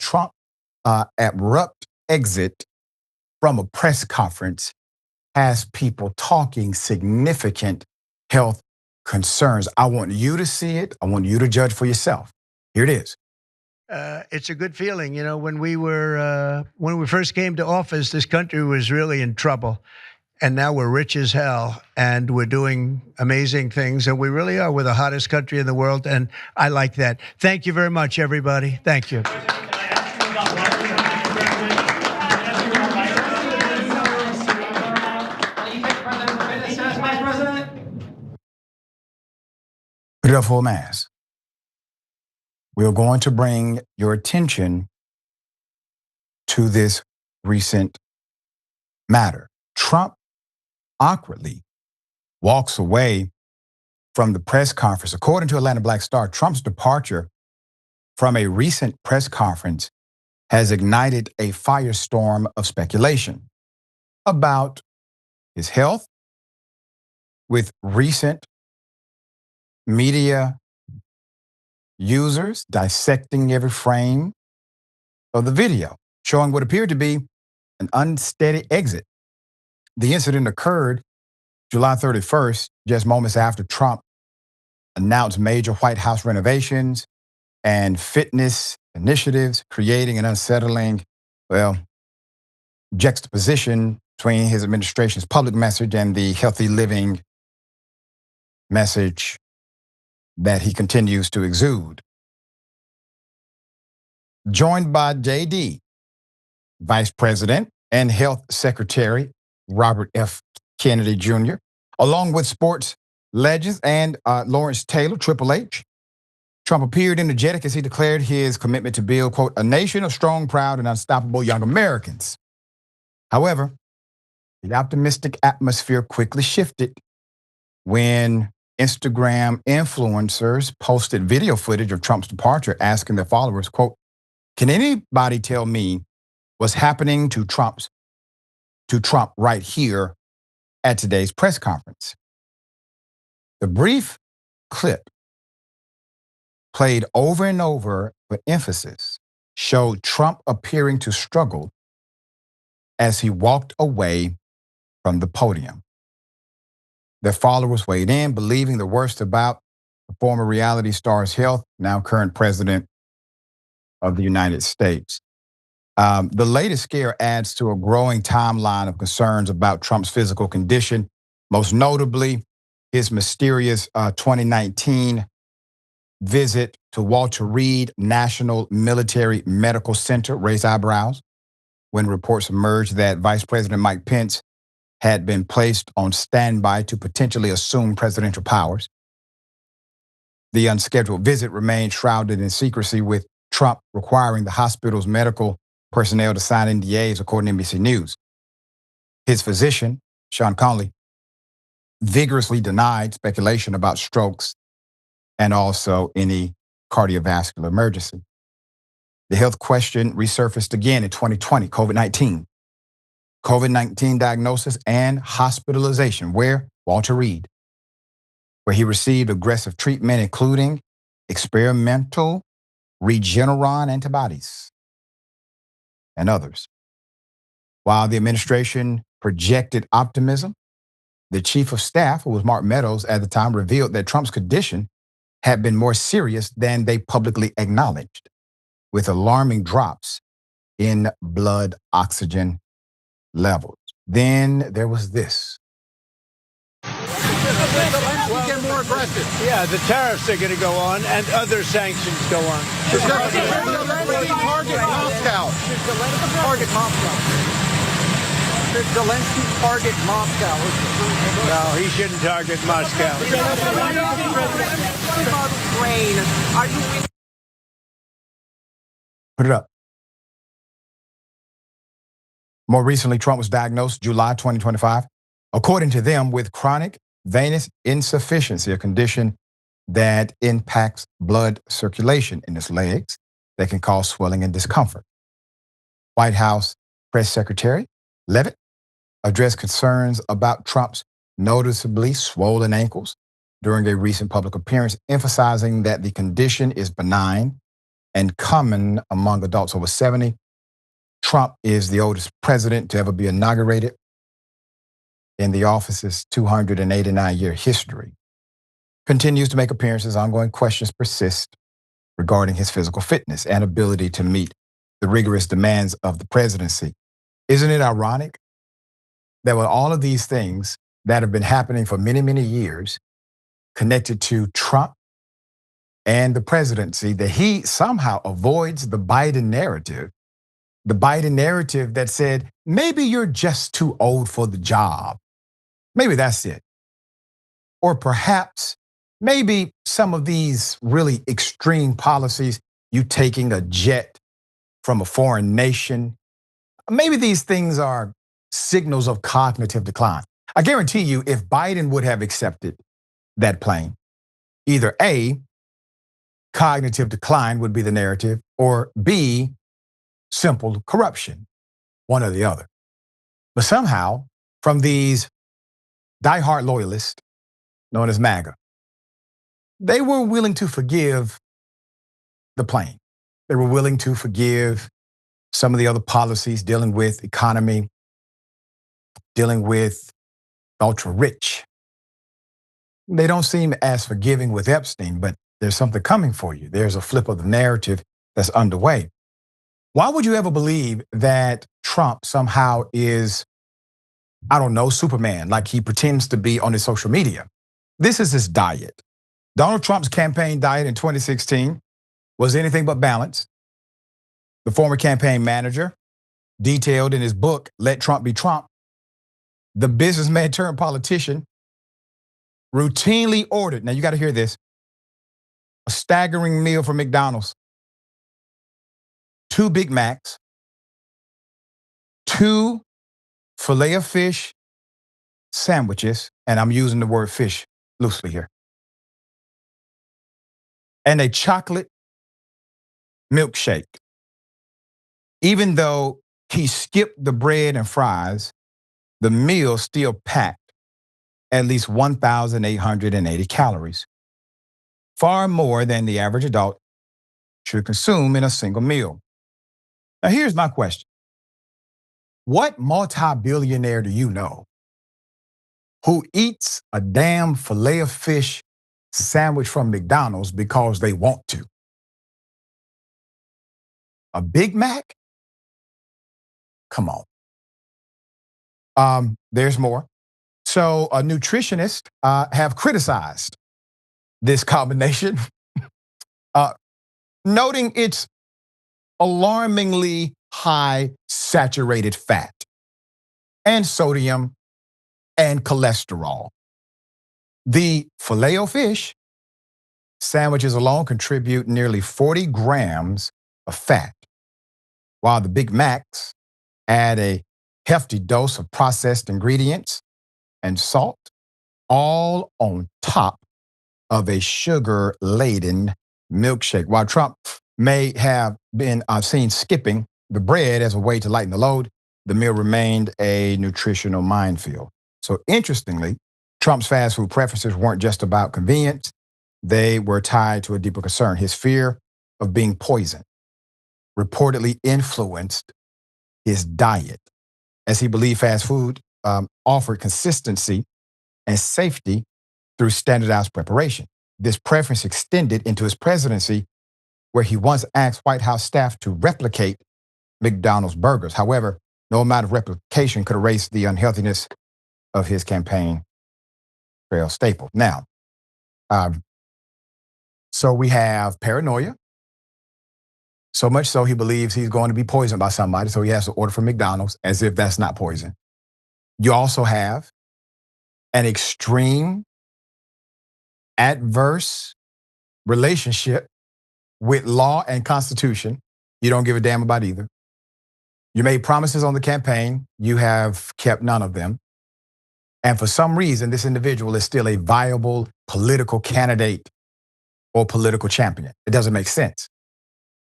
Trump abrupt exit from a press conference has people talking significant health concerns. I want you to see it. I want you to judge for yourself. Here it is. It's a good feeling. You know, when we first came to office, this country was really in trouble. And now we're rich as hell, and we're doing amazing things, and we really are. We're the hottest country in the world, and I like that. Thank you very much, everybody. Thank you. Put it up for a mass. We're going to bring your attention to this recent matter. Trump awkwardly walks away from the press conference. According to Atlanta Black Star, Trump's departure from a recent press conference has ignited a firestorm of speculation about his health, with recent media users dissecting every frame of the video, showing what appeared to be an unsteady exit. The incident occurred July 31st, just moments after Trump announced major White House renovations and fitness initiatives, creating an unsettling, juxtaposition between his administration's public message and the healthy living message that he continues to exude. Joined by JD, Vice President and Health Secretary Robert F. Kennedy Jr., along with sports legends and Lawrence Taylor, Triple H. Trump appeared energetic as he declared his commitment to build, quote, a nation of strong, proud, and unstoppable young Americans. However, the optimistic atmosphere quickly shifted when Instagram influencers posted video footage of Trump's departure, asking their followers, quote, can anybody tell me what's happening to Trump right here at today's press conference? The brief clip, played over and over for emphasis, showed Trump appearing to struggle as he walked away from the podium. Their followers weighed in, believing the worst about the former reality star's health, now current president of the United States. The latest scare adds to a growing timeline of concerns about Trump's physical condition, most notably his mysterious 2019 visit to Walter Reed National Military Medical Center raised eyebrows when reports emerged that Vice President Mike Pence had been placed on standby to potentially assume presidential powers. The unscheduled visit remained shrouded in secrecy, with Trump requiring the hospital's medical personnel to sign NDAs, according to NBC News. His physician, Sean Conley, vigorously denied speculation about strokes and also any cardiovascular emergency. The health question resurfaced again in 2020, COVID-19 diagnosis and hospitalization, where Walter Reed, where he received aggressive treatment, including experimental Regeneron antibodies and others. While the administration projected optimism, the chief of staff, who was Mark Meadows at the time, revealed that Trump's condition had been more serious than they publicly acknowledged, with alarming drops in blood oxygen levels. Then there was this. Get more aggressive. Yeah, the tariffs are going to go on, and other sanctions go on. Should Zelensky target Moscow? Target Moscow. Should Zelensky target Moscow? No, he shouldn't target Moscow. Put it up. More recently, Trump was diagnosed July 2025, according to them, with chronic venous insufficiency, a condition that impacts blood circulation in his legs that can cause swelling and discomfort. White House Press Secretary Leavitt addressed concerns about Trump's noticeably swollen ankles during a recent public appearance, emphasizing that the condition is benign and common among adults over 70. Trump is the oldest president to ever be inaugurated in the office's 289-year history. Continues to make appearances. Ongoing questions persist regarding his physical fitness and ability to meet the rigorous demands of the presidency. Isn't it ironic that with all of these things that have been happening for many, many years connected to Trump and the presidency, that he somehow avoids the Biden narrative that said, maybe you're just too old for the job. Maybe that's it. Or perhaps, maybe some of these really extreme policies, you taking a jet from a foreign nation, maybe these things are signals of cognitive decline. I guarantee you, if Biden would have accepted that plane, either A, cognitive decline would be the narrative, or B, simple corruption, one or the other. But somehow, from these diehard loyalists, known as MAGA, they were willing to forgive the plane. They were willing to forgive some of the other policies dealing with economy, dealing with ultra rich. They don't seem as forgiving with Epstein, but there's something coming for you. There's a flip of the narrative that's underway. Why would you ever believe that Trump somehow is, I don't know, Superman, like he pretends to be on his social media? This is his diet. Donald Trump's campaign diet in 2016 was anything but balanced. The former campaign manager detailed in his book, Let Trump Be Trump, the businessman turned politician routinely ordered, now you got to hear this, a staggering meal from McDonald's, 2 Big Macs, 2 Filet-O-Fish sandwiches, and I'm using the word fish loosely here, and a chocolate milkshake. Even though he skipped the bread and fries, the meal still packed at least 1,880 calories, far more than the average adult should consume in a single meal. Now, here's my question. What multi-billionaire do you know who eats a damn Filet-O-Fish sandwich from McDonald's because they want to? A Big Mac? Come on. There's more. So a nutritionist have criticized this combination, noting its alarmingly high saturated fat and sodium and cholesterol. The Filet-O-Fish sandwiches alone contribute nearly 40 grams of fat, while the Big Macs add a hefty dose of processed ingredients and salt, all on top of a sugar-laden milkshake. While Trump may have been seen skipping the bread as a way to lighten the load, the meal remained a nutritional minefield. So interestingly, Trump's fast food preferences weren't just about convenience. They were tied to a deeper concern. His fear of being poisoned reportedly influenced his diet, as he believed fast food offered consistency and safety through standardized preparation. This preference extended into his presidency, where he once asked White House staff to replicate McDonald's burgers. However, no amount of replication could erase the unhealthiness of his campaign trail staple. Now, so we have paranoia. So much so he believes he's going to be poisoned by somebody, so he has to order from McDonald's as if that's not poison. You also have an extreme, adverse relationship with law and constitution. You don't give a damn about either. You made promises on the campaign. You have kept none of them. And for some reason, this individual is still a viable political candidate or political champion. It doesn't make sense.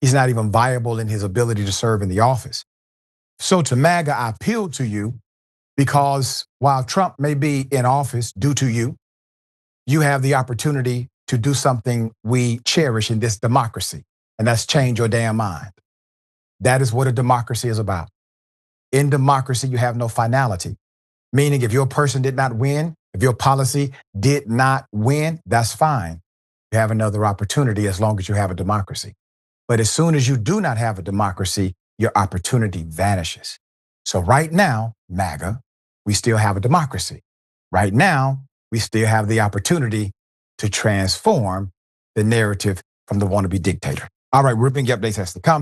He's not even viable in his ability to serve in the office. So to MAGA, I appeal to you because while Trump may be in office due to you, you have the opportunity to do something we cherish in this democracy. and that's change your damn mind. That is what a democracy is about. In democracy, you have no finality. Meaning if your person did not win, if your policy did not win, that's fine. You have another opportunity as long as you have a democracy. But as soon as you do not have a democracy, your opportunity vanishes. So right now, MAGA, we still have a democracy. Right now, we still have the opportunity to transform the narrative from the wannabe dictator. All right, we're bringing updates as to come.